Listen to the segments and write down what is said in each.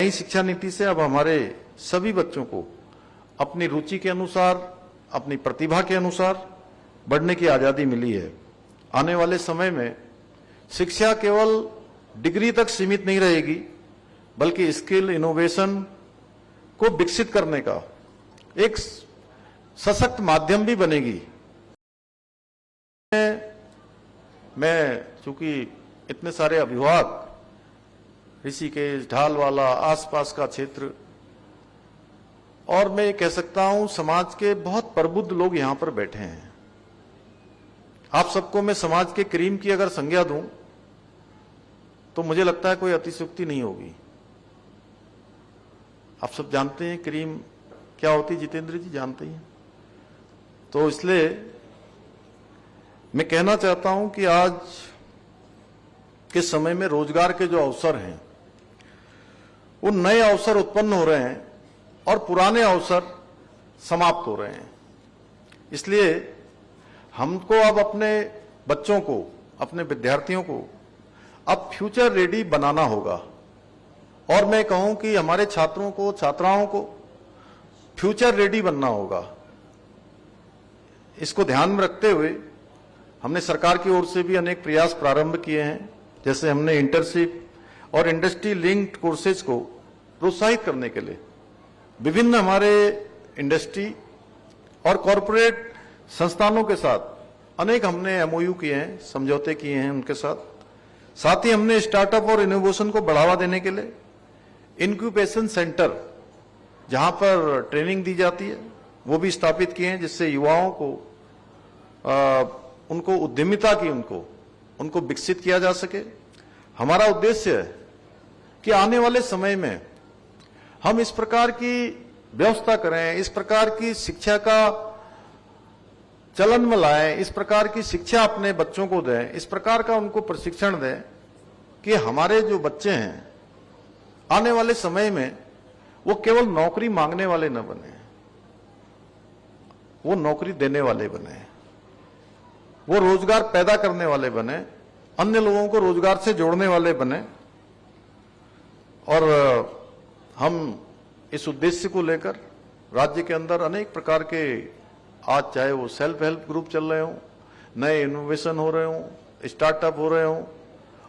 नई शिक्षा नीति से अब हमारे सभी बच्चों को अपनी रुचि के अनुसार, अपनी प्रतिभा के अनुसार बढ़ने की आजादी मिली है। आने वाले समय में शिक्षा केवल डिग्री तक सीमित नहीं रहेगी, बल्कि स्किल, इनोवेशन को विकसित करने का एक सशक्त माध्यम भी बनेगी। मैं चूंकि इतने सारे अभिभावक, ऋषिकेश, ढालवाला, आसपास का क्षेत्र, और मैं ये कह सकता हूं समाज के बहुत प्रबुद्ध लोग यहां पर बैठे हैं। आप सबको मैं समाज के करीम की अगर संज्ञा दूं तो मुझे लगता है कोई अतिशयोक्ति नहीं होगी। आप सब जानते हैं करीम क्या होती है, जितेंद्र जी जानते हैं। तो इसलिए मैं कहना चाहता हूं कि आज के समय में रोजगार के जो अवसर हैं, वो नए अवसर उत्पन्न हो रहे हैं और पुराने अवसर समाप्त हो रहे हैं। इसलिए हमको अब अपने बच्चों को, अपने विद्यार्थियों को अब फ्यूचर रेडी बनाना होगा। और मैं कहूं कि हमारे छात्रों को, छात्राओं को फ्यूचर रेडी बनना होगा। इसको ध्यान में रखते हुए हमने सरकार की ओर से भी अनेक प्रयास प्रारंभ किए हैं। जैसे हमने इंटर्नशिप और इंडस्ट्री लिंक्ड कोर्सेज को प्रोत्साहित करने के लिए विभिन्न हमारे इंडस्ट्री और कॉरपोरेट संस्थानों के साथ अनेक हमने एमओयू किए हैं, समझौते किए हैं उनके साथ ही हमने स्टार्टअप और इनोवेशन को बढ़ावा देने के लिए इंक्यूबेशन सेंटर, जहां पर ट्रेनिंग दी जाती है, वो भी स्थापित किए हैं, जिससे युवाओं को उनको उद्यमिता की उनको विकसित किया जा सके। हमारा उद्देश्य है कि आने वाले समय में हम इस प्रकार की व्यवस्था करें, इस प्रकार की शिक्षा का चलन में लाएं, इस प्रकार की शिक्षा अपने बच्चों को दें, इस प्रकार का उनको प्रशिक्षण दें कि हमारे जो बच्चे हैं आने वाले समय में वो केवल नौकरी मांगने वाले न बने, वो नौकरी देने वाले बने, वो रोजगार पैदा करने वाले बने, अन्य लोगों को रोजगार से जोड़ने वाले बने। और हम इस उद्देश्य को लेकर राज्य के अंदर अनेक प्रकार के, आज चाहे वो सेल्फ हेल्प ग्रुप चल रहे हों, नए इनोवेशन हो रहे हों, स्टार्टअप हो रहे हों,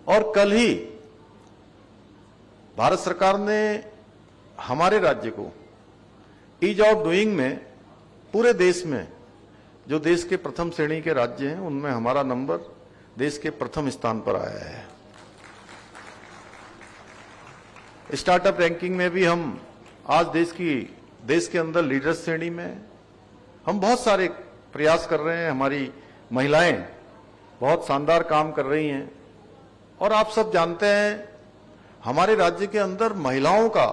और कल ही भारत सरकार ने हमारे राज्य को ईज ऑफ डूइंग में पूरे देश में जो देश के प्रथम श्रेणी के राज्य हैं उनमें हमारा नंबर देश के प्रथम स्थान पर आया है। स्टार्टअप रैंकिंग में भी हम आज देश के अंदर लीडर श्रेणी में हम बहुत सारे प्रयास कर रहे हैं। हमारी महिलाएं बहुत शानदार काम कर रही हैं। और आप सब जानते हैं हमारे राज्य के अंदर महिलाओं का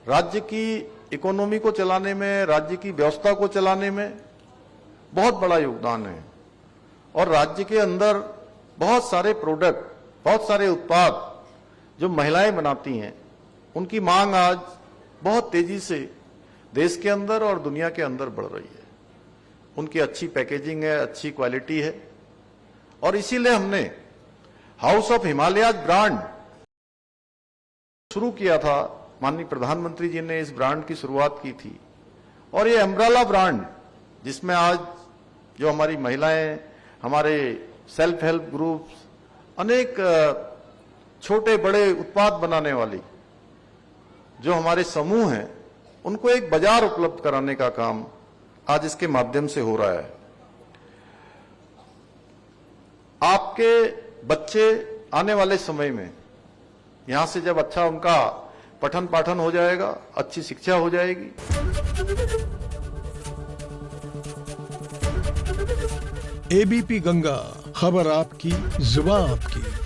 राज्य की इकोनॉमी को चलाने में, राज्य की व्यवस्था को चलाने में बहुत बड़ा योगदान है। और राज्य के अंदर बहुत सारे प्रोडक्ट, बहुत सारे उत्पाद जो महिलाएं बनाती हैं, उनकी मांग आज बहुत तेजी से देश के अंदर और दुनिया के अंदर बढ़ रही है। उनकी अच्छी पैकेजिंग है, अच्छी क्वालिटी है। और इसीलिए हमने हाउस ऑफ हिमालयाज ब्रांड शुरू किया था। माननीय प्रधानमंत्री जी ने इस ब्रांड की शुरुआत की थी। और ये अम्ब्रेला ब्रांड, जिसमें आज जो हमारी महिलाएं, हमारे सेल्फ हेल्प ग्रुप्स, अनेक छोटे बड़े उत्पाद बनाने वाली जो हमारे समूह हैं, उनको एक बाजार उपलब्ध कराने का काम आज इसके माध्यम से हो रहा है। आपके बच्चे आने वाले समय में यहां से जब अच्छा उनका पठन पाठन हो जाएगा, अच्छी शिक्षा हो जाएगी, एबीपी गंगा, खबर आपकी, जुबान आपकी।